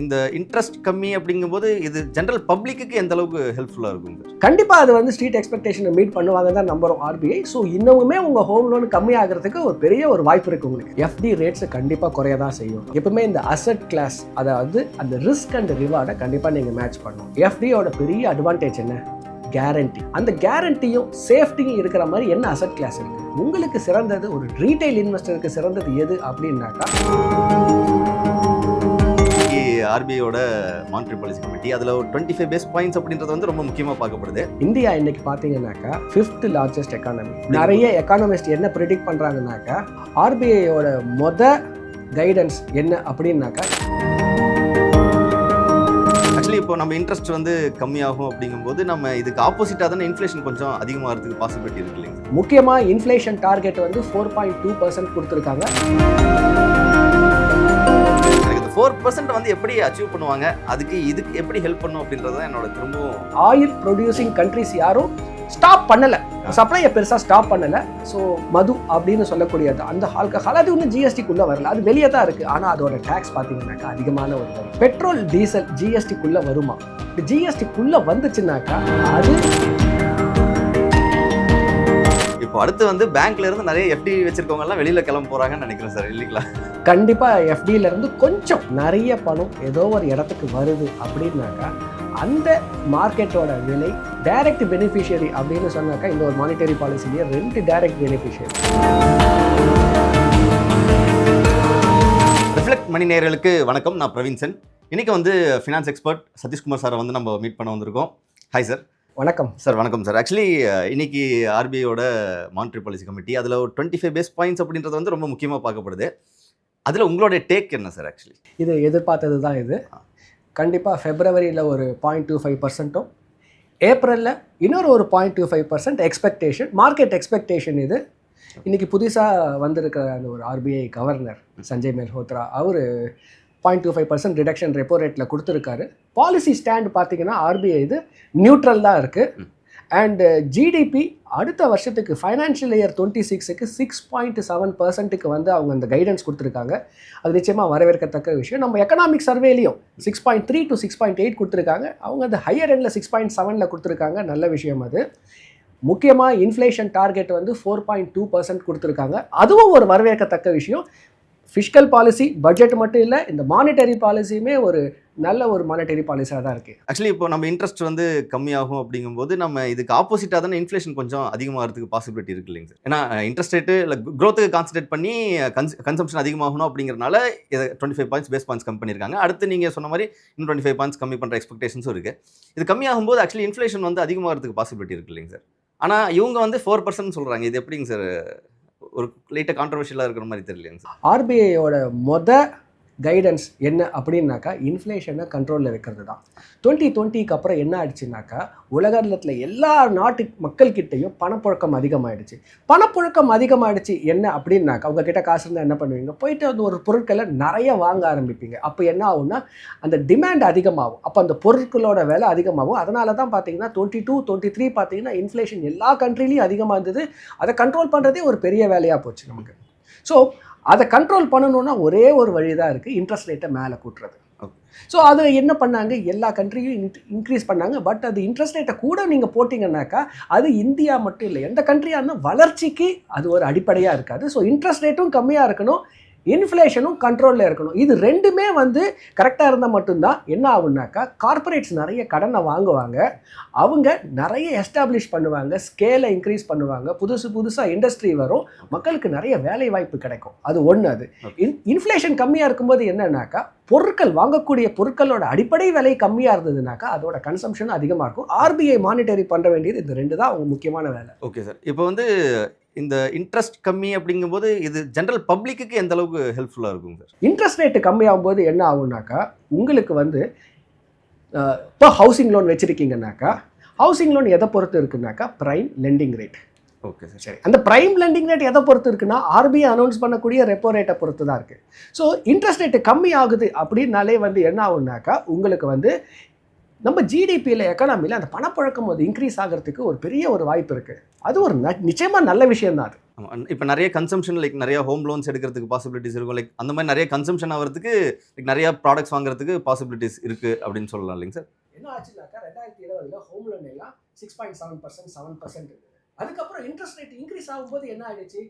இந்த இன்ட்ரெஸ்ட் கம்மி அப்படிங்கும்போது இது ஜெனரல் பப்ளிக்கு எந்த அளவுக்கு ஹெல்ப்ஃபுல்லாக இருக்கும் சார்? கண்டிப்பாக அது வந்து ஸ்ட்ரீட் எக்ஸ்பெக்டேஷனை மீட் பண்ணுவாங்க தான் நம்புறோம் ஆர்பிஐ. ஸோ இன்னமுமே உங்கள் ஹோம் லோன் கம்மியாகிறதுக்கு ஒரு பெரிய ஒரு வாய்ப்பு இருக்குது உங்களுக்கு. எஃப்டி ரேட்ஸை கண்டிப்பாக குறைய தான் செய்யும். எப்பவுமே இந்த அசட் கிளாஸ், அதாவது அந்த ரிஸ்க் அண்ட் ரிவார்டை கண்டிப்பாக நீங்கள் மேட்ச் பண்ணணும். எஃப்டியோட பெரிய அட்வான்டேஜ் என்ன? கேரண்டி. அந்த கேரண்டியும் சேஃப்டியும் இருக்கிற மாதிரி என்ன அசட் கிளாஸ் இருக்குது? உங்களுக்கு சிறந்தது, ஒரு ரீட்டைல் இன்வெஸ்டருக்கு சிறந்தது எது அப்படின்னாக்கா, ஆர்பிஐயோட மானிட்டரி பாலிசி கமிட்டி அதில் ஒரு 25 பேஸ் பாயிண்ட்ஸ் அப்படின்றது வந்து ரொம்ப முக்கியமாக பார்க்கப்படுது. இந்தியா இன்னைக்கு பார்த்தீங்கன்னாக்கா 5th லார்ஜஸ்ட் எக்கானமி. நிறைய எக்கானமிஸ்ட் என்ன ப்ரெடிக்ட் பண்ணுறாங்கன்னாக்கா, ஆர்பிஐயோட கைடன்ஸ் என்ன அப்படின்னாக்கா, ஆக்சுவலி இப்போ நம்ம இன்ட்ரெஸ்ட் வந்து கம்மியாகும் அப்படிங்கும்போது நம்ம இதுக்கு ஆப்போசிட்டாக தானே இன்ஃப்ளேஷன் கொஞ்சம் அதிகமாகிறதுக்கு பாசிபிலிட்டி இருக்கு இல்லைங்க? முக்கியமாக இன்ஃப்ளேஷன் டார்கெட் வந்து 4.2% கொடுத்துருக்காங்க. 4% வந்து எப்படி அச்சீவ் பண்ணுவாங்க, இதுக்கு எப்படி ஹெல்ப் பண்ணும் அப்படின்றது தான் என்னோட திரும்பவும். ஆயில் ப்ரொடியூசிங் கண்ட்ரிஸ் யாரும் ஸ்டாப் பண்ணலை, சப்ளையை பெருசாக ஸ்டாப் பண்ணலை. ஸோ மது அப்படின்னு சொல்லக்கூடியது, அந்த ஆல்கஹால் அது இன்னும் ஜிஎஸ்டிக்குள்ளே வரல, அது வெளியே தான் இருக்குது. ஆனால் அதோட டேக்ஸ் பார்த்தீங்கன்னாக்கா அதிகமான ஒரு வரும். பெட்ரோல் டீசல் ஜிஎஸ்டிக்குள்ளே வருமா? ஜிஎஸ்டிக்குள்ளே வந்துச்சுன்னாக்கா அது இப்போ அடுத்து வந்து பேங்க்ல இருந்து நிறைய எஃப்டி வச்சிருக்கவங்க எல்லாம் வெளியில கிளம்ப போறாங்கன்னு நினைக்கிறேன் சார், இல்லைங்களா? கண்டிப்பாக எஃப்டியில இருந்து கொஞ்சம் நிறைய பணம் ஏதோ ஒரு இடத்துக்கு வருது அப்படின்னாக்கா, அந்த மார்க்கெட்டோட விலை டைரக்ட் பெனிஃபிஷியரி அப்படின்னு சொன்னாக்கா, இந்த ஒரு மானிட்டரி பாலிசிலேயே 2 டைரக்ட் பெனிஃபிஷியரி. ரிஃப்ளெக்ட் மணி நேயர்களுக்கு வணக்கம். நான் பிரவீன் சென். இன்னைக்கு வந்து ஃபினான்ஸ் எக்ஸ்பர்ட் சதீஷ்குமார் சாரை வந்து நம்ம மீட் பண்ண வந்திருக்கோம். Hi sir. வணக்கம் சார். வணக்கம் சார். ஆக்சுவலி இன்னைக்கு ஆர்பிஐயோட மானிட்டரி பாலிசி கமிட்டி அதில் ஒரு 25 பேஸ் பாயிண்ட்ஸ் அப்படின்றது வந்து ரொம்ப முக்கியமாக பார்க்கப்படுது. அதில் உங்களுடைய டேக் என்ன சார்? ஆக்சுவலி இது எதிர்பார்த்தது தான். இது கண்டிப்பாக ஃபெப்ரவரியில் ஒரு 0.25%, ஏப்ரலில் இன்னொரு ஒரு 0.25% எக்ஸ்பெக்டேஷன், மார்க்கெட் எக்ஸ்பெக்டேஷன். இது இன்றைக்கி புதுசாக வந்திருக்கிற அந்த ஒரு ஆர்பிஐ கவர்னர் சஞ்சய் மெல்ஹோத்ரா, அவர் 0.25% ரிடக்ஷன் ரெப்போ ரேட்டில் கொடுத்துருக்காரு. பாலிசி ஸ்டாண்ட் பார்த்தீங்கன்னா ஆர்பிஐ இது நியூட்ரல் தான் இருக்குது. அண்டு ஜிடிபி அடுத்த வருஷத்துக்கு ஃபைனான்ஷியல் இயர் 26க்கு 6.7%க்கு வந்து அவங்க அந்த கைடன்ஸ் கொடுத்துருக்காங்க. அது நிச்சயமாக வரவேற்கத்தக்க விஷயம். நம்ம எக்கனாமிக் சர்வேலையும் 6.3 to 6.8 கொடுத்துருக்காங்க. அவங்க அந்த ஹையர் எண்டில் 6.7ல் கொடுத்துருக்காங்க. நல்ல விஷயம் அது. முக்கியமாக இன்ஃப்ளேஷன் டார்கெட் வந்து 4.2% கொடுத்துருக்காங்க. அதுவும் ஒரு வரவேற்கத்தக்க விஷயம். ஃபிஸ்கல் பாலிசி, பட்ஜெட் மட்டும் இல்லை, இந்த மானிட்டரி பாலிசியுமே ஒரு நல்ல ஒரு மானிட்டரி பாலிசியாக தான் இருக்குது. ஆக்சுவலி இப்போ நம்ம இன்ட்ரெஸ்ட் வந்து கம்மியாகும் அப்படிங்கும்போது நம்ம இதுக்கு ஆப்போசிட்டாக தானே இன்ஃப்ளேஷன் கொஞ்சம் அதிகமாகிறதுக்கு பாசிபிலிட்டி இருக்குது இல்லைங்க சார்? ஏன்னா இன்ட்ரெஸ்ட் ரேட்டு இல்லை க்ரோத்துக்கு கான்சன்ட்ரேட் பண்ணி கன்சம்ஷன் அதிகமாகணும் அப்படிங்கிறனால இதை 25 பாயிண்ட்ஸ் பேஸ் பாயிண்ட்ஸ் கம்மி பண்ணியிருக்காங்க. அடுத்து நீங்கள் சொன்ன மாதிரி இன்னும் 25 பாயிண்ட்ஸ் கம்மி பண்ணுற எக்ஸ்பெக்டேஷன்ஸும் இருக்குது. இது கம்மியாகும்போது ஆக்சுவலி இன்ஃப்ளேஷன் வந்து அதிகமாகிறதுக்கு பாசிபிலிட்டி இருக்குது இல்லைங்க சார்? ஆனால் இவங்க வந்து 4% சொல்கிறாங்க. இது எப்படிங்க சார்? ஒரு லைட்டாக கான்ட்ரவர்ஷியலாக இருக்கிற மாதிரி தெரியலைங்க சார். ஆர்பிஐயோட கைடன்ஸ் என்ன அப்படின்னாக்கா, இன்ஃப்ளேஷனை கண்ட்ரோலில் வைக்கிறது தான். 2020க்கு அப்புறம் என்ன ஆயிடுச்சுனாக்கா, உலகத்தில் எல்லா நாட்டு மக்கள்கிட்டையும் பணப்புழக்கம் அதிகமாகிடுச்சு. பணப்புழக்கம் அதிகமாகிடுச்சு என்ன அப்படின்னாக்கா, உங்ககிட்ட காசு இருந்தால் என்ன பண்ணுவீங்க? போயிட்டு அந்த ஒரு பொருட்களை நிறைய வாங்க ஆரம்பிப்பீங்க. அப்போ என்ன ஆகும்னா, அந்த டிமாண்ட் அதிகமாகும். அப்போ அந்த பொருட்களோட விலை அதிகமாகும். அதனால தான் பார்த்தீங்கன்னா 22, 23 பார்த்தீங்கன்னா இன்ஃப்ளேஷன் எல்லா கண்ட்ரிலையும் அதிகமாக இருந்தது. அதை கண்ட்ரோல் பண்ணுறதே ஒரு பெரிய வேலையாக போச்சு நமக்கு. ஸோ அதை கண்ட்ரோல் பண்ணணுன்னா ஒரே ஒரு வழி தான் இருக்குது, இன்ட்ரெஸ்ட் ரேட்டை மேலே கூட்டுறது. ஸோ அதை என்ன பண்ணாங்க, எல்லா கண்ட்ரியும் இன்க்ரீஸ் பண்ணாங்க. பட் அது இன்ட்ரெஸ்ட் ரேட்டை கூட நீங்கள் போட்டிங்கன்னாக்கா, அது இந்தியா மட்டும் இல்லை, எந்த கண்ட்ரியாக இருந்தால் வளர்ச்சிக்கு அது ஒரு அடிப்படையாக இருக்காது. ஸோ இன்ட்ரெஸ்ட் ரேட்டும் கம்மியாக இருக்கணும், இன்ஃப்ளேஷனும் கண்ட்ரோலில் இருக்கணும். இது ரெண்டுமே வந்து கரெக்டாக இருந்தால் மட்டும்தான் என்ன ஆகுனாக்கா, கார்பரேட்ஸ் நிறைய கடனை வாங்குவாங்க, அவங்க நிறைய எஸ்டாப்ளிஷ் பண்ணுவாங்க, ஸ்கேலை இன்க்ரீஸ் பண்ணுவாங்க, புதுசாக இண்டஸ்ட்ரி வரும், மக்களுக்கு நிறைய வேலை வாய்ப்பு கிடைக்கும். அது ஒன்று. அது இன்ஃப்ளேஷன் கம்மியாக இருக்கும்போது என்னன்னாக்கா, வாங்கக்கூடிய பொருட்களோட அடிப்படை விலை கம்மியாக இருந்ததுனாக்கா அதோட கன்சம்ஷன் அதிகமாக இருக்கும். ஆர்பிஐ மானிட்டரி பண்ண வேண்டியது இந்த 2 தான் அவங்க முக்கியமான வேலை. Okay sir. இப்போ வந்து இந்த இன்ட்ரெஸ்ட் கம்மி அப்படிங்கும்போது இது ஜெனரல் பப்ளிக்கு எந்த அளவுக்கு ஹெல்ப்ஃபுல்லாக இருக்கும் சார்? இன்ட்ரெஸ்ட் ரேட்டு கம்மியாகும் போது என்ன ஆகுனாக்கா, உங்களுக்கு வந்து இப்போ ஹவுசிங் லோன் வச்சுருக்கீங்கன்னாக்கா, ஹவுசிங் லோன் எதை பொறுத்து இருக்குனாக்கா, prime lending rate. Okay sir. சரி, அந்த ப்ரைம் லெண்டிங் ரேட் எதை பொறுத்து இருக்குன்னா, ஆர்பிஐ அனௌன்ஸ் பண்ணக்கூடிய ரெப்போ ரேட்டை பொறுத்து தான் இருக்குது. ஸோ இன்ட்ரெஸ்ட் ரேட்டு கம்மி ஆகுது அப்படின்னாலே வந்து என்ன ஆகுனாக்கா, உங்களுக்கு வந்து நம்ம ஜிடிபியில், எக்கனாமியில் அந்த பணப்புழக்கம் அது இன்க்ரீஸ் ஆகிறதுக்கு ஒரு பெரிய ஒரு வாய்ப்பு இருக்குது. அது ஒரு நிச்சயமாக நல்ல விஷயம்தான் அது. இப்போ நிறைய கன்சம்ஷன் லைக் நிறைய ஹோம் லோன்ஸ் எடுக்கிறதுக்கு பாசிபிலிட்டிஸ் இருக்கும், லைக் அந்த மாதிரி நிறைய கன்சம்ஷன் ஆகிறதுக்கு லைக் நிறைய ப்ராடக்ட்ஸ் வாங்குறதுக்கு பாசிபிலிட்டிஸ் இருக்குது அப்படின்னு சொல்லலாம் இல்லைங்க சார்? என்ன ஆச்சுனாக்கா 2020 ஹோம் லோன் எல்லாம் 6.7% 7% இருக்குது. அதுக்கப்புறம் இன்ட்ரெஸ்ட் ரேட் இன்க்ரீஸ் ஆகும்போது என்ன ஆயிடுச்சு,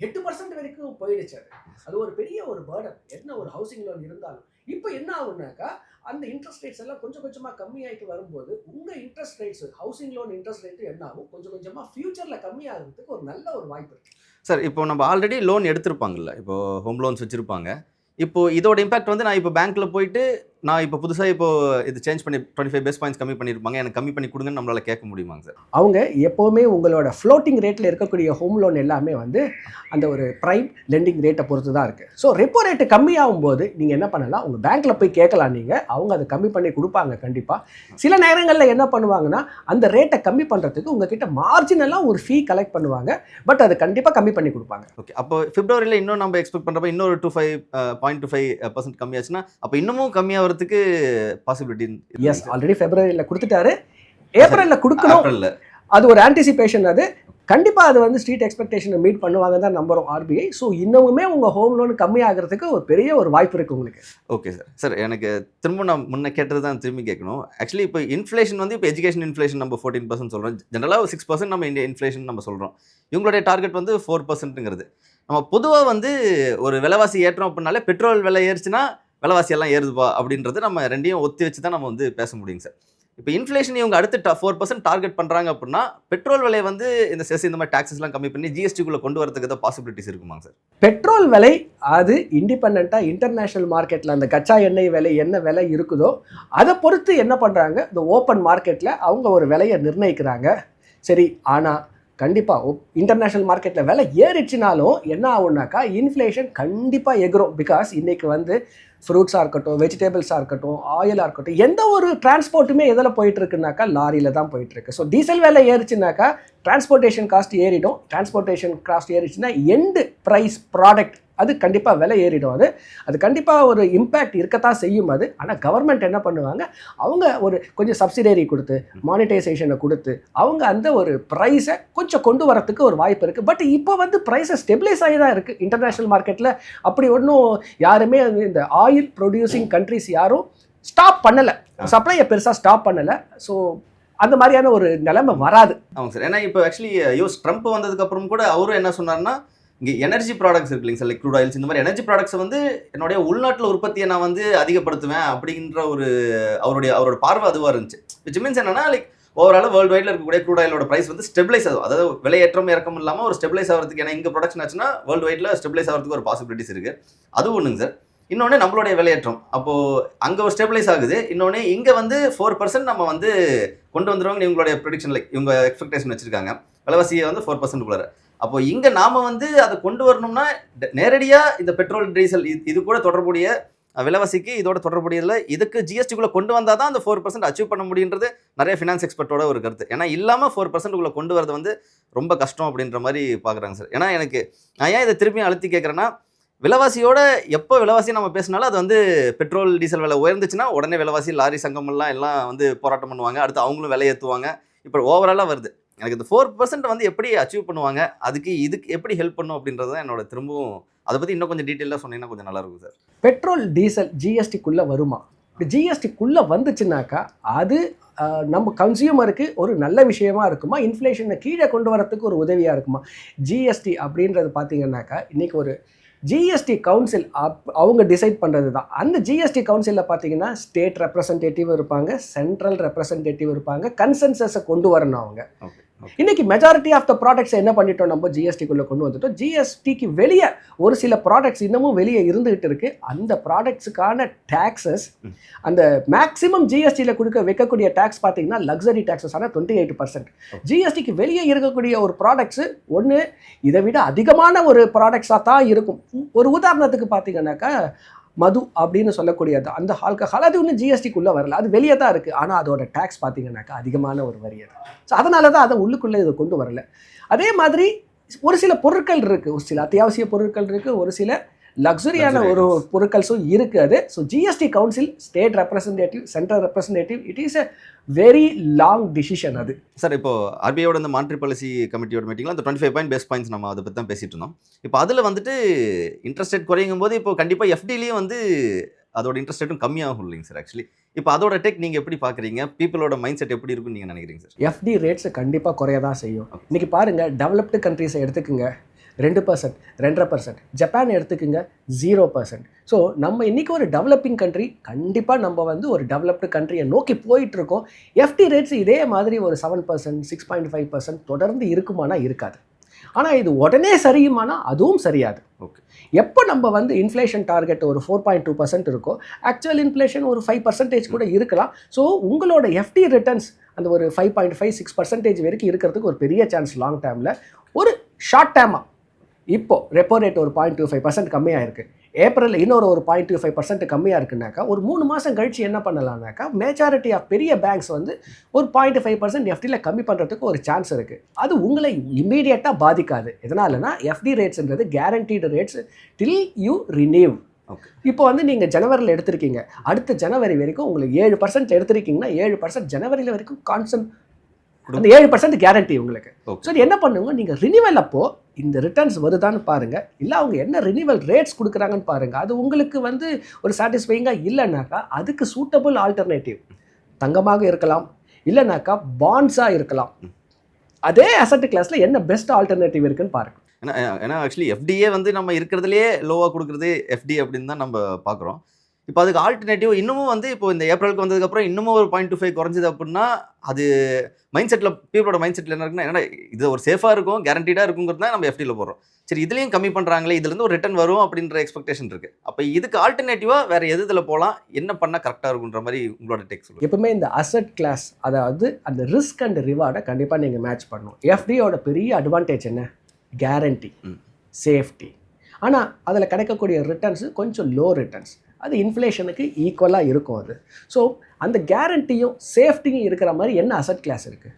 8% வரைக்கும் போயிடுச்சு. அது ஒரு பெரிய ஒரு பேர்டன், என்ன ஒரு ஹவுசிங் லோன் இருந்தாலும். இப்போ என்ன ஆகுனாக்கா அந்த இன்ட்ரெஸ்ட் ரேட்ஸ் எல்லாம் கொஞ்சம் கொஞ்சமாக கம்மியாயிட்டு வரும்போது உங்கள் interest rates housing loan interest rate என்ன ஆகும், கொஞ்சம் கொஞ்சமாக ஃபியூச்சரில் கம்மியாகிறதுக்கு ஒரு நல்ல ஒரு வாய்ப்பு இருக்குது சார். இப்போ நம்ம ஆல்ரெடி லோன் எடுத்திருப்பாங்கல்ல, இப்போ ஹோம் லோன்ஸ் வச்சுருப்பாங்க. இப்போ இதோட இம்பாக்ட் வந்து நான் இப்போ பேங்க்கில் போயிட்டு நான் இப்போ புதுசாக இப்போ இது சேஞ்ச் பண்ணி 25 பேஸ் பாயிண்ட்ஸ் கம்மி பண்ணியிருப்பாங்க, எனக்கு கம்மி பண்ணி கொடுங்கன்னு நம்மளால் கேட்க முடியுமாங்க சார்? அவங்க எப்போவுமே உங்களோட ஃப்ளோட்டிங் ரேட்டில் இருக்கக்கூடிய ஹோம் லோன் எல்லாமே வந்து அந்த ஒரு ப்ரைம் லெண்டிங் ரேட்டை பொறுத்து தான் இருக்குது. ஸோ ரெப்போ ரேட்டு கம்மியாகும் போது நீங்கள் என்ன பண்ணலாம், உங்கள் பேங்க்கில் போய் கேட்கலாம், நீங்கள் அவங்க அதை கம்மி பண்ணி கொடுப்பாங்க கண்டிப்பாக. சில நேரங்களில் என்ன பண்ணுவாங்கன்னா அந்த ரேட்டை கம்மி பண்ணுறதுக்கு உங்ககிட்ட மார்ஜினலாக ஒரு ஃபீ கலெக்ட் பண்ணுவாங்க, பட் அதை கண்டிப்பாக கம்மி பண்ணி கொடுப்பாங்க. ஓகே, அப்போ பிப்ரவரியில் இன்னும் நம்ம எக்ஸ்பெக்ட் பண்ணுறப்ப இன்னொரு 0.25% கம்மியாச்சுன்னா அப்போ இன்னமும் கம்மியாக வரதுக்கு பாசிபிலிட்டி? எஸ், ஆல்ரெடி பிப்ரவரியில் கொடுத்துட்டாரு, ஏப்ரலில் கொடுக்கணும். அது ஒரு ஆன்டிசிபேஷன், அது கண்டிப்பாக அது வந்து ஸ்ட்ரீட் எக்ஸ்பெக்டேஷனை மீட் பண்ணுவாங்க தான் நம்புறோம் ஆர்பிஐ. ஸோ இன்னமுமே உங்கள் ஹோம் லோன் கம்மியாகிறதுக்கு ஒரு பெரிய ஒரு வாய்ப்பு இருக்குது உங்களுக்கு. Okay sir. சார் எனக்கு திரும்ப நான் முன்ன கேட்டது தான் திரும்பி கேட்கணும். ஆக்சுவலி இப்போ இன்ஃப்ளேஷன் வந்து இப்போ எஜுகேஷன் இன்ஃப்ளேஷன் நம்ம 14% சொல்கிறோம், ஜென்ரலாக 6% நம்ம இந்தியா இன்ஃப்ளேஷன் நம்ம சொல்கிறோம். இவங்களுடைய டார்கெட் வந்து 4%ங்கிறது. நம்ம பொதுவாக வந்து ஒரு விலைவாசி ஏற்றம் அப்படின்னாலே பெட்ரோல் விலை ஏறிச்சுன்னா விலைவாசி எல்லாம் ஏறுதுப்பா அப்படின்றது நம்ம ரெண்டையும் ஒத்தி வச்சு தான் நம்ம வந்து பேச முடியுங்க சார். இப்போ இன்ஃப்ளேஷன் இவங்க அடுத்து 4% டார்கெட் பண்ணுறாங்க அப்படின்னா பெட்ரோல் விலை வந்து இந்த செஸ் இந்த மாதிரி டாக்ஸஸ்லாம் கம்மி பண்ணி ஜிஎஸ்டிக்குள்ளே கொண்டு வரதுக்கு தான் பாசிபிலிட்டிஸ் இருக்குமாங்க சார்? பெட்ரோல் விலை அது இண்டிபெண்ட்டாக இன்டர்நேஷ்னல் மார்க்கெட்டில் அந்த கச்சா எண்ணெய் விலை என்ன விலை இருக்குதோ அதை பொறுத்து என்ன பண்ணுறாங்க, இந்த ஓப்பன் மார்க்கெட்டில் அவங்க ஒரு விலையை நிர்ணயிக்கிறாங்க. சரி, ஆனால் கண்டிப்பாக இன்டர்நேஷ்னல் மார்க்கெட்டில் விலை ஏறிச்சுனாலும் என்ன ஆகுனாக்கா இன்ஃப்ளேஷன் கண்டிப்பாக எகிறோம். பிகாஸ் இன்றைக்கி வந்து ஃப்ரூட்ஸாக இருக்கட்டும், வெஜிடபிள்ஸாக இருக்கட்டும், ஆயிலாக இருக்கட்டும், எந்த ஒரு டிரான்ஸ்போர்ட்டுமே எதில் போயிட்டுருக்குனாக்கா லாரியில் தான் போயிட்டுருக்கு. ஸோ டீசல் விலை ஏறிச்சுனாக்கா டிரான்ஸ்போர்ட்டேஷன் காஸ்ட் ஏறிடும். டிரான்ஸ்போர்ட்டேஷன் காஸ்ட் ஏறிச்சுன்னா எண்டு ப்ரைஸ் ப்ராடக்ட் அது கண்டிப்பாக விலை ஏறிடும். அது கண்டிப்பாக ஒரு இம்பேக்ட் இருக்கத்தான் செய்யும் அது. ஆனால் கவர்மெண்ட் என்ன பண்ணுவாங்க, அவங்க ஒரு கொஞ்சம் சப்சிடரி கொடுத்து மானிட்டைசேஷனை கொடுத்து அவங்க அந்த ஒரு ப்ரைஸை கொஞ்சம் கொண்டு வரத்துக்கு ஒரு வாய்ப்பு இருக்குது. பட் இப்போ வந்து ப்ரைஸை ஸ்டெபிலைஸ் ஆகி தான் இருக்குது இன்டர்நேஷ்னல் மார்க்கெட்டில். அப்படி ஒன்றும் யாருமே இந்த ஆயில் ப்ரொடியூசிங் கண்ட்ரிஸ் யாரும் ஸ்டாப் பண்ணலை, சப்ளையை பெருசாக ஸ்டாப் பண்ணலை. ஸோ அந்த மாதிரியான ஒரு நிலைமை வராது. ஆமாங்க சார். ஏன்னா இப்போ ஆக்சுவலி ட்ரம்ப் வந்ததுக்கப்புறம் கூட அவரும் என்ன சொன்னார்னா, இங்கே எனர்ஜி ப்ராடக்ட்ஸ் இருக்கு இல்லைங்க சார், லைக் க்ரூட் ஆயில்ஸ், இந்த மாதிரி எனர்ஜி ப்ராடக்ட்ஸை வந்து என்னுடைய உள்நாட்டில் உற்பத்தியை நான் வந்து அதிகப்படுத்துவேன் அப்படின்ற ஒரு அவரோட பார்வை அதுவாக இருந்துச்சு. விச் மீன்ஸ் என்னன்னா, லைக் ஓவரால் வேர்ல்டு வைடில் இருக்கக்கூடிய க்ரூட் ஆயிலோட ப்ரைஸ் வந்து ஸ்டெபிலைஸ் ஆகும், அதாவது விலையேற்றம் இறக்கம் இல்லாமல் ஒரு ஸ்டெபிலைஸ் ஆகிறதுக்கு. ஏன்னா இங்கே ப்ரொடக்ஷன் ஆச்சுன்னா வேர்ல்டு வைடில் ஸ்டெபிலைஸ் ஆகிறதுக்கு ஒரு பாசிபிலிட்டிஸ் இருக்குது. அது ஒன்றுங்க சார். இன்னொன்று நம்மளுடைய விலையேற்றம் அப்போது அங்கே ஒரு ஸ்டெபிலைஸ் ஆகுது. இன்னொன்று இங்கே வந்து 4% நம்ம வந்து கொண்டு வந்துடுவாங்க இவங்களுடைய ப்ரெடிக்ஷன், லைக் இவங்க எக்ஸ்பெக்டேஷன் வச்சுருக்காங்க விலைவாசியை வந்து 4%க்குள்ளார. அப்போ இங்கே நாம் வந்து அதை கொண்டு வரணும்னா நேரடியாக இந்த பெட்ரோல் டீசல் இது கூட தொடர்புடைய விலைவாசிக்கு இதோட தொடர்புடையதில் இதுக்கு ஜிஎஸ்டிக்குள்ளே கொண்டு வந்தால் தான் அந்த 4% அச்சீவ் பண்ண முடியுன்றது நிறைய ஃபினான்ஸ் எக்ஸ்பர்ட்டோட ஒரு கருத்து. ஏன்னா இல்லாமல் 4%க்குள்ளே கொண்டு வரது வந்து ரொம்ப கஷ்டம் அப்படின்ற மாதிரி பார்க்குறாங்க சார். ஏன்னா நான் ஏன் இதை திருப்பியும் அழுத்தி கேட்குறேன்னா, விலைவாசியோட எப்போ விலைவாசி நம்ம பேசினாலும் அது வந்து பெட்ரோல் டீசல் விலை உயர்ந்துச்சுன்னா உடனே விலைவாசி லாரி சங்கமெல்லாம் எல்லாம் வந்து போராட்டம் பண்ணுவாங்க, அடுத்து அவங்களும் விலை ஏற்றுவாங்க. இப்போ ஓவராலாக வருது. எனக்கு இந்த 4% வந்து எப்படி அச்சீவ் பண்ணுவாங்க, இதுக்கு எப்படி ஹெல்ப் பண்ணும் அப்படின்றது தான் என்னோட திரும்பவும் அதை பற்றி இன்னும் கொஞ்சம் டீட்டெயிலாக சொன்னீங்கன்னா கொஞ்சம் நல்லாயிருக்கும் சார். பெட்ரோல் டீசல் ஜிஎஸ்டிக்குள்ளே வருமா? ஜிஎஸ்டிக்குள்ளே வந்துச்சுனாக்கா அது நம்ம கன்சியூமருக்கு ஒரு நல்ல விஷயமா இருக்குமா, இன்ஃப்ளேஷனை கீழே கொண்டு வரத்துக்கு ஒரு உதவியாக இருக்குமா? ஜிஎஸ்டி அப்படின்றது பார்த்தீங்கன்னாக்கா இன்றைக்கி ஒரு ஜிஎஸ்டி கவுன்சில் அவங்க டிசைட் பண்ணுறது தான். அந்த ஜிஎஸ்டி கவுன்சிலில் பார்த்தீங்கன்னா ஸ்டேட் ரெப்ரசன்டேட்டிவ் இருப்பாங்க, சென்ட்ரல் ரெப்ரசன்டேட்டிவ் இருப்பாங்க, கன்சென்சஸை கொண்டு வரணும் அவங்க. இன்னைக்கு மெஜாரிட்டி ஆஃப் த ப்ராடக்ட்ஸ் என்ன பண்ணிட்டோம், நம்ம ஜிஎஸ்டிக்குள்ளே கொண்டு வந்துட்டோம். ஜிஎஸ்டிக்கு வெளியே ஒரு சில ப்ராடக்ட்ஸ் இன்னமும் வெளியே இருந்துகிட்டு இருக்கு. அந்த ப்ராடக்ட்ஸுக்கான டேக்ஸஸ், அந்த மேக்ஸிமம் ஜிஎஸ்டியில் வைக்கக்கூடிய டேக்ஸ் பார்த்தீங்கன்னா லக்ஸரி டேக்ஸஸ் ஆனால் 28%. ஜிஎஸ்டிக்கு வெளியே இருக்கக்கூடிய ஒரு ப்ராடக்ட்ஸு ஒன்று இதை விட அதிகமான ஒரு ப்ராடக்ட்ஸாக தான் இருக்கும். ஒரு உதாரணத்துக்கு பார்த்தீங்கன்னாக்கா மது அப்படின்னு சொல்லக்கூடியது அந்த ஆல்கஹால் அது ஒன்றும் ஜிஎஸ்டிக்குள்ளே வரல, அது வெளியே தான் இருக்குது. ஆனால் அதோட டேக்ஸ் பார்த்தீங்கன்னாக்கா அதிகமான ஒரு வரி அது. ஸோ அதனால தான் அதை உள்ளுக்குள்ளே இதை கொண்டு வரல. அதே மாதிரி ஒரு சில பொருட்கள் இருக்குது, ஒரு சில அத்தியாவசிய பொருட்கள் இருக்குது, ஒரு சில லக்ஸரியான ஒரு பொருட்கள்ஸும் இருக்குது அது. So GST council, state representative, central representative, it is a very long decision அது. சார் இப்போ ஆர்பிஐயோட இந்த மானிட்டரி பாலிசி கமிட்டியோட மீட்டிங்ல அந்த 25 பாயிண்ட் பேஸ் பாயிண்ட்ஸ் நம்ம அதை பற்றி தான் பேசிட்டு இருந்தோம். இப்போ அதில் வந்துட்டு இன்ட்ரெஸ்ட் ரேட் குறையும் போது இப்போ கண்டிப்பாக எஃப்டிலையும் வந்து அதோட இன்ட்ரெஸ்ட் ரேட்டும் கம்மியாகும் இல்லைங்க சார். ஆக்சுவலி இப்போ அதோட டெக் நீங்கள் எப்படி பார்க்குறீங்க? பீப்புளோட மைண்ட் செட் எப்படி இருக்குன்னு நீங்கள் நினைக்கிறீங்க சார்? எஃப்டி ரேட்ஸ் கண்டிப்பாக குறைய தான் செய்யும். இன்னைக்கு பாருங்கள், டெவலப்டு கண்ட்ரீஸை எடுத்துக்குங்க 2%, 2.5%. ஜப்பான் எடுத்துக்குங்க 0%. ஸோ நம்ம இன்றைக்கி ஒரு டெவலப்பிங் கண்ட்ரி, கண்டிப்பாக நம்ம வந்து ஒரு டெவலப்டு கண்ட்ரியை நோக்கி போயிட்டுருக்கோம். எஃப்டி ரேட்ஸ் இதே மாதிரி ஒரு 7%, 6.5% தொடர்ந்து இருக்குமானா இருக்காது. ஆனால் இது உடனே சரியுமானா அதுவும் சரியாது. ஓகே, எப்போ நம்ம வந்து இன்ஃப்ளேஷன் டார்கெட் ஒரு 4.2% இருக்கோ, ஆக்சுவல் இன்ஃப்ளேஷன் ஒரு 5% கூட இருக்கலாம். ஸோ உங்களோட எஃப்டி ரிட்டர்ன்ஸ் அந்த ஒரு 5.5-6% வரைக்கும் இருக்கிறதுக்கு ஒரு பெரிய சான்ஸ் லாங் டேர்மில். ஒரு ஷார்ட் டேர்மாக இப்போ ரெப்போ ரேட் ஒரு 0.25% கம்மியாக இருக்குது, ஏப்ரலில் இன்னொரு ஒரு 0.25% கம்மியாக இருக்குனாக்கா, ஒரு 3 மாதம் கழிச்சு என்ன பண்ணலாம்னாக்கா, மேஜாரிட்டி ஆஃப் பெரிய பேங்க்ஸ் வந்து ஒரு 0.5% எஃப்டியில் கம்மி பண்ணுறதுக்கு ஒரு சான்ஸ் இருக்குது. அது உங்களை இம்மீடியட்டாக பாதிக்காது. எதனாலனா எஃப்டி ரேட்ஸ்ன்றது guaranteed rates till you renew. இப்போ வந்து நீங்கள் ஜனவரியில் எடுத்திருக்கீங்க, அடுத்த ஜனவரி வரைக்கும் உங்களுக்கு 7% எடுத்திருக்கீங்கன்னா 7% ஜனவரியில் வரைக்கும் கான்ஸ்டன்ட், அந்த 7% கேரண்டி உங்களுக்கு. ஸோ என்ன பண்ணுங்க, நீங்கள் ரினிவல் அப்போ இந்த ரிட்டர்ன்ஸ் வருதான்னு பாருங்கள், இல்லை அவங்க என்ன ரினிவல் ரேட்ஸ் கொடுக்குறாங்கன்னு பாருங்கள். அது உங்களுக்கு வந்து ஒரு சாட்டிஸ்ஃபைங்காக இல்லைனாக்கா அதுக்கு சூட்டபிள் ஆல்டர்னேட்டிவ் தங்கமாக இருக்கலாம், இல்லைனாக்கா பாண்ட்ஸாக இருக்கலாம். அதே அசட் கிளாஸில் என்ன பெஸ்ட் ஆல்டர்னேட்டிவ் இருக்குன்னு பாருங்கள். ஏன்னா ஆக்சுவலி எஃப்டியே வந்து நம்ம இருக்கிறதுலே லோவாக கொடுக்குறது எஃப்டி அப்படின்னு தான் நம்ம பார்க்குறோம். இப்போ அதுக்கு ஆல்டர்னேட்டிவ் இன்னமும் வந்து இப்போ இந்த ஏப்ரலுக்கு வந்ததுக்கப்புறம் இன்னமும் ஒரு 0.25 குறைஞ்சது அப்படின்னா அது மைண்ட் செட்டில், பீப்புளோட மைண்ட் செட்டில் என்ன இருக்குன்னா, ஏன்னா இது ஒரு சேஃபாக இருக்கும், கேரண்டீடாக இருக்குங்கிறது தான் நம்ம எஃப்டியில் போடுறோம். சரி, இதுலேயும் கம்மி பண்ணுறாங்களே, இதுலேருந்து ஒரு ரிட்டர்ன் வரும் அப்படின்ற எக்ஸ்பெக்டேஷன் இருக்குது. அப்போ இதுக்கு ஆல்டர்னேட்டிவாக வேறு எது இதில் போகலாம், என்ன பண்ணால் கரெக்டாக இருக்குன்ற மாதிரி உங்களோட டெக் சொல்லுங்கள். எப்பவுமே இந்த அசட் கிளாஸ், அதாவது அந்த ரிஸ்க் அண்ட் ரிவார்டை கண்டிப்பாக நீங்கள் மேட்ச் பண்ணணும். எஃப்டியோட பெரிய அட்வான்டேஜ் என்ன? Guarantee, safety. ஆனால் அதில் கிடைக்கக்கூடிய ரிட்டர்ன்ஸு கொஞ்சம் லோ ரிட்டர்ன்ஸ், அது இன்ஃப்ளேஷனுக்கு ஈக்குவலாக இருக்கும் அது. ஸோ அந்த கேரண்டியும் சேஃப்டியும் இருக்கிற மாதிரி என்ன அசட் கிளாஸ் இருக்குது?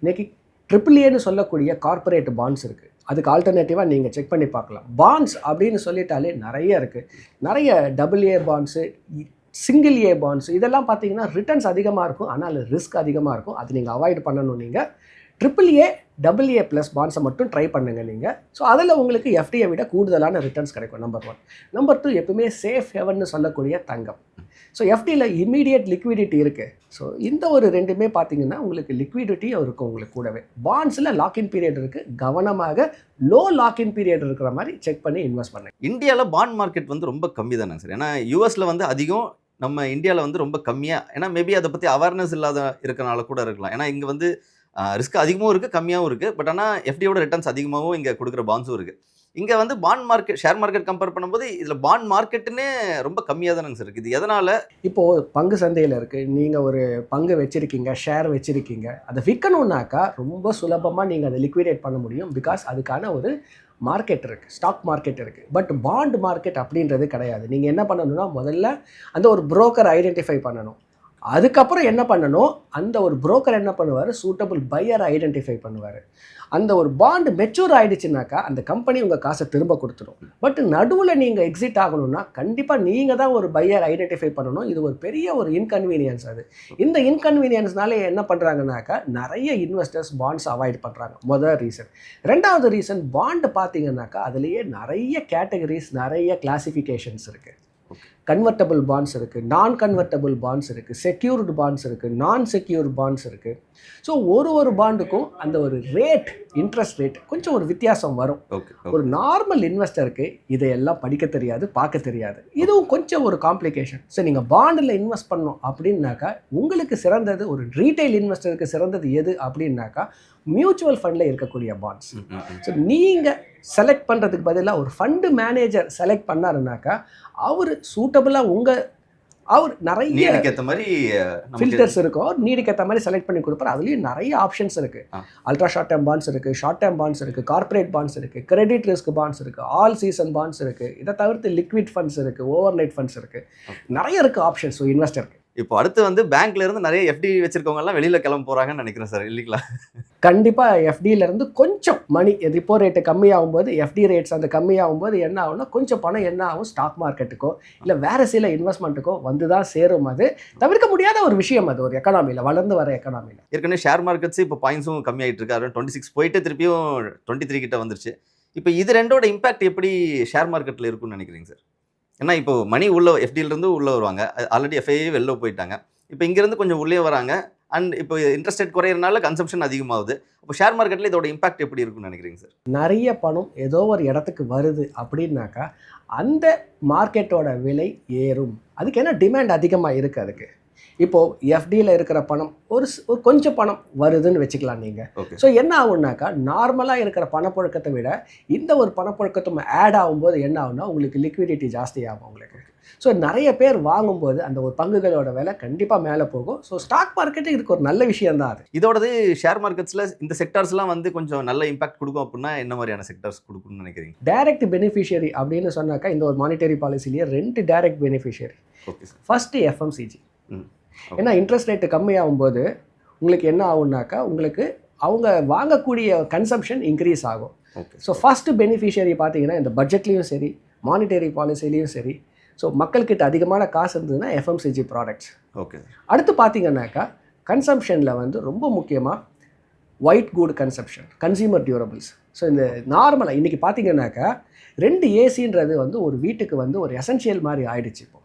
இன்றைக்கி AAAன்னு சொல்லக்கூடிய கார்ப்பரேட் பாண்ட்ஸ் இருக்குது. அதுக்கு ஆல்டர்னேட்டிவாக நீங்கள் செக் பண்ணி பார்க்கலாம். பாண்ட்ஸ் அப்படின்னு சொல்லிட்டாலே நிறைய இருக்குது. நிறைய AA bonds, single A bonds, இதெல்லாம் பார்த்தீங்கன்னா ரிட்டர்ன்ஸ் அதிகமாக இருக்கும், ஆனால் ரிஸ்க் அதிகமாக இருக்கும். அது நீங்கள் அவாய்ட் பண்ணணும். நீங்கள் AAA, AA+ பாண்ட்ஸை மட்டும் ட்ரை பண்ணுங்க நீங்கள். ஸோ அதில் உங்களுக்கு எஃப்டியை விட கூடுதலான ரிட்டர்ன்ஸ் கிடைக்கும். நம்பர் 1. நம்பர் 2, எப்பவுமே சேஃப் ஹெவன்னு சொல்லக்கூடிய தங்கம். ஸோ எஃப்டியில் இம்மீடியட் லிக்விடிட்டி இருக்குது. ஸோ இந்த ஒரு ரெண்டுமே பார்த்தீங்கன்னா உங்களுக்கு லிக்விடிட்டியும் இருக்கும் உங்களுக்கு கூடவே. பாண்ட்ஸில் லாக்இன் பீரியட் இருக்குது, கவனமாக லோ லாக்இன் பீரியட் இருக்கிற மாதிரி செக் பண்ணி இன்வெஸ்ட் பண்ணுங்க. இந்தியாவில் பாண்ட் மார்க்கெட் வந்து ரொம்ப கம்மி தானே சார்? ஏன்னா யூஎஸில் வந்து அதிகம், நம்ம இந்தியாவில் வந்து ரொம்ப கம்மியாக. ஏன்னா மேபி அதை பற்றி அவேர்னஸ் இல்லாத இருக்கனால கூட இருக்கலாம். ஏன்னா இங்கே வந்து ரிஸ்க் அதிகமும் இருக்குது, கம்மியாகவும் இருக்குது. பட் ஆனால் எஃப்டியோட ரிட்டர்ன்ஸ் அதிகமாகவும் இங்கே கொடுக்குற பாண்ட்ஸும் இருக்குது. இங்கே வந்து bond market, share market compare பண்ணும்போது இதில் பாண்ட் மார்க்கெட்டுன்னு ரொம்ப கம்மியாக தானேங்க சார் இருக்குது. இது எதனால்? இப்போது பங்கு சந்தையில் இருக்குது, நீங்கள் ஒரு பங்கு வச்சுருக்கீங்க, ஷேர் வச்சுருக்கீங்க, அதை விற்கணுன்னாக்கா ரொம்ப சுலபமாக நீங்கள் அதை லிக்விடேட் பண்ண முடியும். பிகாஸ் அதுக்கான ஒரு மார்க்கெட் இருக்குது, ஸ்டாக் மார்க்கெட் இருக்குது. பட் பாண்ட் மார்க்கெட் அப்படின்றது கிடையாது. நீங்கள் என்ன பண்ணணும்னா, முதல்ல அந்த ஒரு புரோக்கர் ஐடென்டிஃபை பண்ணணும். அதுக்கப்புறம் என்ன பண்ணணும், அந்த ஒரு புரோக்கர் என்ன பண்ணுவார், சூட்டபிள் பையரை ஐடென்டிஃபை பண்ணுவார். அந்த ஒரு பாண்ட் மெச்சூர் ஆகிடுச்சுனாக்கா அந்த கம்பெனி உங்கள் காசை திரும்ப கொடுத்துடும். பட் நடுவில் நீங்கள் எக்ஸிட் ஆகணும்னா கண்டிப்பாக நீங்கள் தான் ஒரு பையர் ஐடென்டிஃபை பண்ணணும். இது ஒரு பெரிய ஒரு இன்கன்வீனியன்ஸ். அது இந்த இன்கன்வீனியன்ஸ்னால என்ன பண்ணுறாங்கனாக்கா நிறைய இன்வெஸ்டர்ஸ் பாண்ட்ஸ் அவாய்ட் பண்ணுறாங்க. முதல் ரீசன். ரெண்டாவது ரீசன், பாண்டு பார்த்தீங்கன்னாக்கா அதுலேயே நிறைய கேட்டகரிஸ், நிறைய கிளாசிஃபிகேஷன்ஸ் இருக்குது. கன்வெர்ட்டபிள் பாண்ட்ஸ் இருக்குது, நான் கன்வெர்ட்டபிள் பாண்ட்ஸ் இருக்குது, செக்யூர்டு பாண்ட்ஸ் இருக்குது, நான் செக்யூர்டு பாண்ட்ஸ் இருக்குது. ஸோ ஒரு பாண்டுக்கும் அந்த ஒரு ரேட், இன்ட்ரெஸ்ட் ரேட் கொஞ்சம் ஒரு வித்தியாசம் வரும். ஒரு நார்மல் இன்வெஸ்டருக்கு இதையெல்லாம் படிக்க தெரியாது, பார்க்க தெரியாது. இதுவும் கொஞ்சம் ஒரு காம்ப்ளிகேஷன். ஸோ நீங்கள் பாண்டில் இன்வெஸ்ட் பண்ணணும் அப்படின்னாக்கா உங்களுக்கு சிறந்தது, ஒரு ரீட்டைல் இன்வெஸ்டருக்கு சிறந்தது எது அப்படின்னாக்கா மியூச்சுவல் ஃபண்டில் இருக்கக்கூடிய பாண்ட்ஸ். ஸோ நீங்கள் செலக்ட் பண்ணுறதுக்கு பதிலாக ஒரு ஃபண்டு மேனேஜர் செலக்ட் பண்ணாருனாக்கா அவர் சூட்டபுளாக அவர் நிறைய ஏற்ற மாதிரி ஃபில்டர்ஸ் இருக்கும், நீடுக்கு ஏற்ற மாதிரி செலக்ட் பண்ணி கொடுப்பார். அதுலேயும் நிறைய ஆப்ஷன்ஸ் இருக்குது. அல்ட்ரா ஷார்ட் டேர்ம் பாண்ட்ஸ் இருக்குது, ஷார்ட் டேர்ம் பாண்ட்ஸ் இருக்குது, கார்ப்பரேட் பாண்ட்ஸ் இருக்குது, கிரெடிட் ரிஸ்க் பாண்ட்ஸ் இருக்குது, ஆல் சீசன் பாண்ட்ஸ் இருக்குது. இதை தவிர்த்து லிக்விட் ஃபண்ட்ஸ் இருக்குது, ஓவர் நைட் ஃபண்ட்ஸ் இருக்குது, நிறைய இருக்குது ஆப்ஷன்ஸ் இன்வெஸ்டருக்கு. இப்போ அடுத்து வந்து பேங்க்ல இருந்து நிறைய எஃப்டி வச்சிருக்கவங்க எல்லாம் வெளியில கிளம்ப போறாங்கன்னு நினைக்கிறேன் சார், இல்லைங்களா? கண்டிப்பாக எஃப்டியிலேருந்து கொஞ்சம் மணி ரிப்போ ரேட்டு கம்மியாகும்போது எஃப்டி ரேட்ஸ் அந்த கம்மியாகும்போது என்ன ஆகும்னா கொஞ்சம் பணம் என்ன ஆகும் ஸ்டாக் மார்க்கெட்டுக்கோ இல்லை வேறு சில இன்வெஸ்ட்மெண்ட்டுக்கோ வந்து தான் சேரும். அது தவிர்க்க முடியாத ஒரு விஷயம், அது ஒரு எக்கனாமியில், வளர்ந்து வர எக்கனாமியில். ஏற்கனவே ஷேர் மார்க்கெட்ஸ் இப்போ பாயிண்ட்ஸும் கம்மியாயிட்டு இருக்கு. 26 போயிட்டு திருப்பியும் 23 கிட்ட வந்துருச்சு. இப்போ இது ரெண்டோட இம்பாக்ட் எப்படி ஷேர் மார்க்கெட்டில் இருக்குன்னு நினைக்கிறீங்க சார்? ஏன்னா இப்போ மணி உள்ள எஃப்டியிலேருந்து உள்ளே வருவாங்க, ஆல்ரெடி எஃப்ஐஏ வெளில போயிட்டாங்க, இப்போ இங்கேருந்து கொஞ்சம் உள்ளே வராங்க, அண்ட் இப்போ இன்ட்ரெஸ்ட் ரேட் குறையிறனால கன்சம்ஷன் அதிகமாகுது. அப்போ ஷேர் மார்க்கெட்டில் இதோட இம்பாக்ட் எப்படி இருக்குன்னு நினைக்கிறீங்க சார்? நிறைய பணம் ஏதோ ஒரு இடத்துக்கு வருது அப்படின்னாக்கா அந்த மார்க்கெட்டோட விலை ஏறும். அதுக்கு என்ன டிமாண்ட் அதிகமாக இருக்குது அதுக்கு. இப்போது எஃப்டியில் இருக்கிற பணம் ஒரு கொஞ்சம் பணம் வருதுன்னு வச்சுக்கலாம் நீங்கள். ஸோ என்ன ஆகும்னாக்கா நார்மலாக இருக்கிற பணப்புழக்கத்தை விட இந்த ஒரு பணப்புழக்கத்தை ஆட் ஆகும்போது என்ன ஆகும்னா உங்களுக்கு லிக்விடிட்டி ஜாஸ்தி ஆகும் உங்களுக்கு. ஸோ நிறைய பேர் வாங்கும்போது அந்த ஒரு பங்குகளோட விலை கண்டிப்பாக மேலே போகும். ஸோ ஸ்டாக் மார்க்கெட்டு இதுக்கு ஒரு நல்ல விஷயம் தான். அது இதோடது ஷேர் மார்க்கெட்ஸில் இந்த செக்டார்ஸ்லாம் வந்து கொஞ்சம் நல்ல இம்பாக்ட் கொடுக்கும் அப்படின்னா என்ன மாதிரியான செக்டார்ஸ் கொடுக்கும்னு நினைக்கிறீங்க? டைரக்ட் பெனிஃபிஷியரி அப்படின்னு சொன்னாக்கா இந்த ஒரு மானிட்டரி பாலிசிலேயே 2 direct beneficiary. Okay sir. First FMCG. ஏன்னா இன்ட்ரெஸ்ட் ரேட்டு கம்மியாகும்போது உங்களுக்கு என்ன ஆகும்னாக்கா உங்களுக்கு அவங்க வாங்கக்கூடிய கன்சம்ஷன் இன்க்ரீஸ் ஆகும். ஸோ ஃபஸ்ட்டு பெனிஃபிஷியரி பார்த்தீங்கன்னா இந்த பட்ஜெட்லேயும் சரி மானிட்டரி பாலிசிலையும் சரி ஸோ மக்கள்கிட்ட அதிகமான காசு இருந்ததுன்னா எஃப்எம்சிஜி ப்ராடக்ட்ஸ். ஓகே. அடுத்து பார்த்தீங்கன்னாக்கா கன்சம்ஷனில் வந்து ரொம்ப முக்கியமாக white good consumption, consumer durables. So இந்த நார்மலாக இன்றைக்கி பார்த்தீங்கன்னாக்கா 2 ஏசின்றது வந்து ஒரு வீட்டுக்கு வந்து ஒரு எசென்ஷியல் மாதிரி ஆயிடுச்சு. இப்போ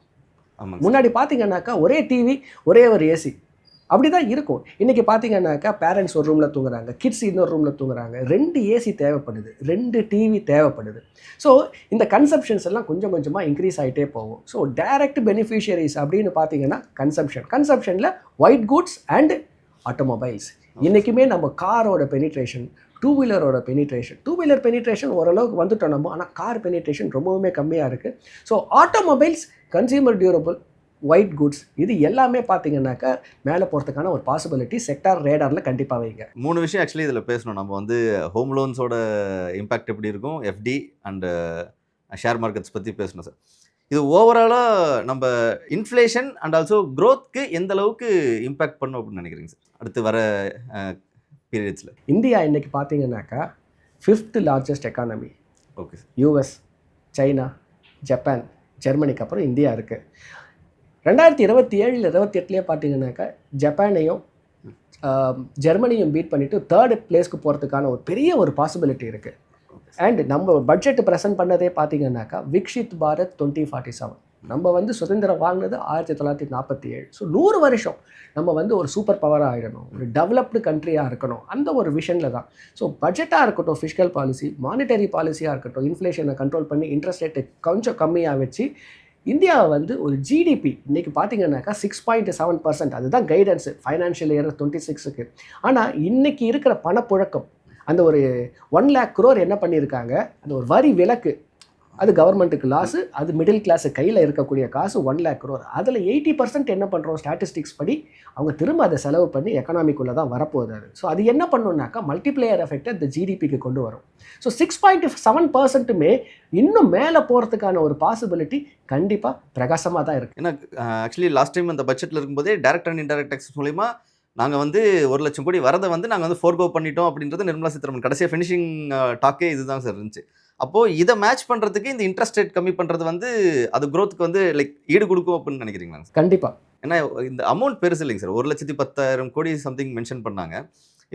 முன்னாடி பார்த்தீங்கன்னாக்கா ஒரே டிவி ஒரே ஒரு ஏசி அப்படி தான் இருக்கும். இன்றைக்கி பார்த்தீங்கன்னாக்கா பேரண்ட்ஸ் ஒரு ரூமில் தூங்குறாங்க, கிட்ஸ் இன்னொரு ரூமில் தூங்குறாங்க, 2 ஏசி தேவைப்படுது, 2 டிவி தேவைப்படுது. ஸோ இந்த கன்சம்ஷன்ஸ் எல்லாம் கொஞ்சம் கொஞ்சமாக இன்க்ரீஸ் ஆகிட்டே போகும். ஸோ டைரக்ட் பெனிஃபிஷியரிஸ் அப்படின்னு பார்த்தீங்கன்னா கன்சம்ஷனில் ஒயிட் குட்ஸ் அண்ட் ஆட்டோமொபைல்ஸ். இன்றைக்குமே நம்ம காரோட பெனிட்ரேஷன், டூ வீலர் பெனிட்ரேஷன் ஓரளவுக்கு வந்துட்டோம் நம்ம, ஆனால் கார் பெனிட்ரேஷன் ரொம்பவுமே கம்மியாக இருக்குது. So automobiles, consumer durable, white goods இது எல்லாமே பார்த்தீங்கன்னாக்கா மேலே போகிறதுக்கான ஒரு பாசிபிலிட்டி செக்டார் ரேடாரில் கண்டிப்பாக வைங்க. 3 விஷயம் ஆக்சுவலி இதில் பேசணும். நம்ம வந்து ஹோம் லோன்ஸோட இம்பாக்ட் எப்படி இருக்கும், எஃப்டி அண்டு ஷேர் மார்க்கெட்ஸ் பற்றி பேசணும் சார். இது ஓவராலாக நம்ம இன்ஃப்ளேஷன் அண்ட் ஆல்சோ க்ரோத்க்கு எந்த அளவுக்கு இம்பேக்ட் பண்ணும் அப்படின்னு நினைக்கிறீங்க சார் அடுத்து வர பீரியட்ஸில்? இந்தியா இன்றைக்கி பார்த்தீங்கன்னாக்கா 5th largest economy. Okay sir. US, China, Japan, ஜெர்மனிக்கு அப்புறம் இந்தியா இருக்குது. 2027-28 பார்த்தீங்கன்னாக்கா ஜப்பானையும் ஜெர்மனியும் பீட் பண்ணிவிட்டு 3rd பிளேஸ்க்கு போகிறதுக்கான ஒரு பெரிய ஒரு பாசிபிலிட்டி இருக்குது. அண்ட் நம்ம பட்ஜெட் ப்ரெசென்ட் பண்ணதே பார்த்தீங்கன்னாக்கா விக்ஷித் பாரத் 2047. நம்ம வந்து சுதந்திரம் வாங்கினது 1947. ஸோ 100 வருஷம் நம்ம வந்து ஒரு சூப்பர் பவராக ஆகிடணும், ஒரு டெவலப்டு கண்ட்ரியாக இருக்கணும், அந்த ஒரு விஷனில் தான். ஸோ பட்ஜெட்டாக இருக்கட்டும், ஃபிஸ்கல் பாலிசி, மானிட்டரி பாலிசியாக இருக்கட்டும், இன்ஃப்ளேஷனை கண்ட்ரோல் பண்ணி இன்ட்ரெஸ்ட் ரேட்டை கொஞ்சம் கம்மியாக வச்சு இந்தியாவை வந்து ஒரு ஜிடிபி இன்றைக்கி பார்த்தீங்கன்னாக்கா 6.7%. அதுதான் கைடன்ஸு ஃபைனான்ஷியல் இயர் 26க்கு. ஆனால் இன்றைக்கி இருக்கிற பணப்புழக்கம் அந்த ஒரு 1 lakh crore என்ன பண்ணியிருக்காங்க, அந்த ஒரு வரி விலக்கு, அது கவர்மெண்ட்டுக்கு லாஸு, அது மிடில் கிளாஸு கையில் இருக்கக்கூடிய காசு 1 lakh crore. அதில் 80% என்ன பண்ணுறோம் ஸ்டாட்டிஸ்டிக்ஸ் படி அவங்க திரும்ப அதை செலவு பண்ணி எக்கனாமிக்குள்ளே தான் வரப்போகுது. அது ஸோ அது என்ன பண்ணணுன்னாக்கா மல்டிப்ளேயர் எஃபெக்டை இந்த ஜிடிபிக்கு கொண்டு வரும். ஸோ 6.7%மே இன்னும் மேலே போகிறதுக்கான ஒரு பாசிபிலிட்டி கண்டிப்பாக பிரகாசமாக தான் இருக்குது. ஏன்னா ஆக்சுவலி லாஸ்ட் டைம் அந்த பட்ஜெட்டில் இருக்கும்போதே டைரக்ட் அண்ட் இன்டைரக்ட் டேக்ஸ் மூலிமா நாங்கள் வந்து 1 லட்சம் கோடி வரதை வந்து நாங்கள் வந்து ஃபோர்கோ பண்ணிட்டோம் அப்படின்றது நிர்மலா சீதாராமன் கடைசியாக ஃபினிஷிங் டாக்கே இதுதான் சார் இருந்துச்சு. அப்போது இதை மேட்ச் பண்ணுறதுக்கு இந்த இன்ட்ரெஸ்ட் ரேட் கம்மி பண்ணுறது வந்து அது க்ரோத்துக்கு வந்து லைக் ஈடு கொடுக்கும் அப்படின்னு நினைக்கிறீங்களா? கண்டிப்பாக. ஏன்னா இந்த அமௌண்ட் பெருசு இல்லைங்க சார், 1,10,000 கோடி சம்திங் மென்ஷன் பண்ணாங்க.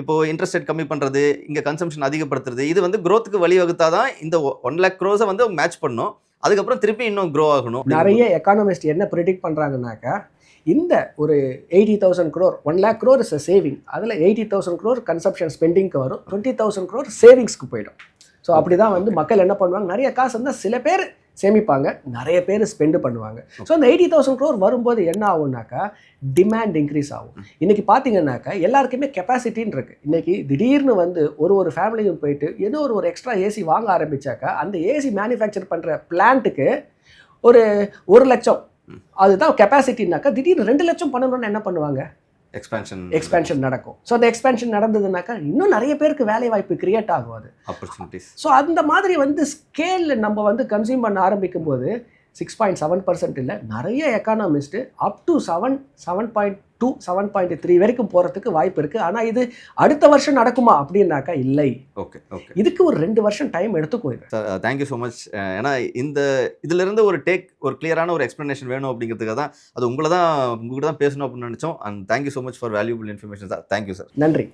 இப்போது இன்ட்ரெஸ்ட் ரேட் கம்மி பண்ணுறது, இங்கே கன்சம்ஷன் அதிகப்படுத்துறது, இது வந்து க்ரோத்துக்கு வழிவகுத்தா தான் இந்த 1 lakh crore வந்து மேட்ச் பண்ணணும், அதுக்கப்புறம் திருப்பி இன்னும் க்ரோ ஆகணும். நிறைய எக்கானமிஸ்ட் என்ன ப்ரிடிக்ட் பண்ணுறாங்கன்னாக்கா இந்த ஒரு 80,000 crore 1 lakh crore is a saving, அதில் 80,000 crore கன்சம்ஷன் ஸ்பெண்டிங்க்கு வரும், 20,000 crore சேவிங்ஸ்க்கு போயிடும். ஸோ அப்படி தான் வந்து மக்கள் என்ன பண்ணுவாங்க, நிறைய காசு இருந்தால் சில பேர் சேமிப்பாங்க, நிறைய பேர் ஸ்பெண்டு பண்ணுவாங்க. ஸோ அந்த 80,000 crore வரும்போது என்ன ஆகும்னாக்கா டிமாண்ட் இன்க்ரீஸ் ஆகும். இன்றைக்கி பார்த்தீங்கன்னாக்கா எல்லாருக்குமே கெப்பாசிட்டின்னு இருக்குது. இன்றைக்கி திடீர்னு வந்து ஒரு ஃபேமிலியும் போயிட்டு ஏதோ ஒரு எக்ஸ்ட்ரா ஏசி வாங்க ஆரம்பித்தாக்கா அந்த ஏசி மேனுஃபேக்சர் பண்ணுற பிளான்ட்டுக்கு ஒரு 1 லட்சம் அதுதான் கெப்பாசிட்டினாக்கா திடீர்னு 2 லட்சம் பண்ணணும்னு என்ன பண்ணுவாங்க, எக்ஸ்பேன்ஷன் நடக்கும். ஸோ அந்த எக்ஸ்பேன்ஷன் நடந்ததுனாக்கா இன்னும் நிறைய பேருக்கு வேலை வாய்ப்பு கிரியேட் ஆகும், அது ஆப்பர்ச்சுனிட்டிஸ். ஸோ அந்த மாதிரி வந்து ஸ்கேலில் நம்ம வந்து கன்சியூம் பண்ண ஆரம்பிக்கும் போது 6.7% இல்லை, நிறைய எக்கானமிஸ்ட்டு அப் டு 7.2 7.3 வரைக்கும் போகிறதுக்கு வாய்ப்பு இருக்குது. ஆனால் இது அடுத்த வருஷம் நடக்குமா அப்படின்னாக்கா இல்லை. ஓகே ஓகே இதுக்கு ஒரு 2 வருஷம் டைம் எடுத்துக்கும் இது. Sir, thank you so much. ஏன்னா இதிலிருந்து ஒரு கிளியரான ஒரு எக்ஸ்ப்ளனேஷன் வேணும் அப்படிங்கிறதுக்காக தான் அது உங்கள்கிட்ட தான் பேசணும் அப்படின்னு நினச்சோம். And thank you so much for valuable information sir. Thank you sir. நன்றி.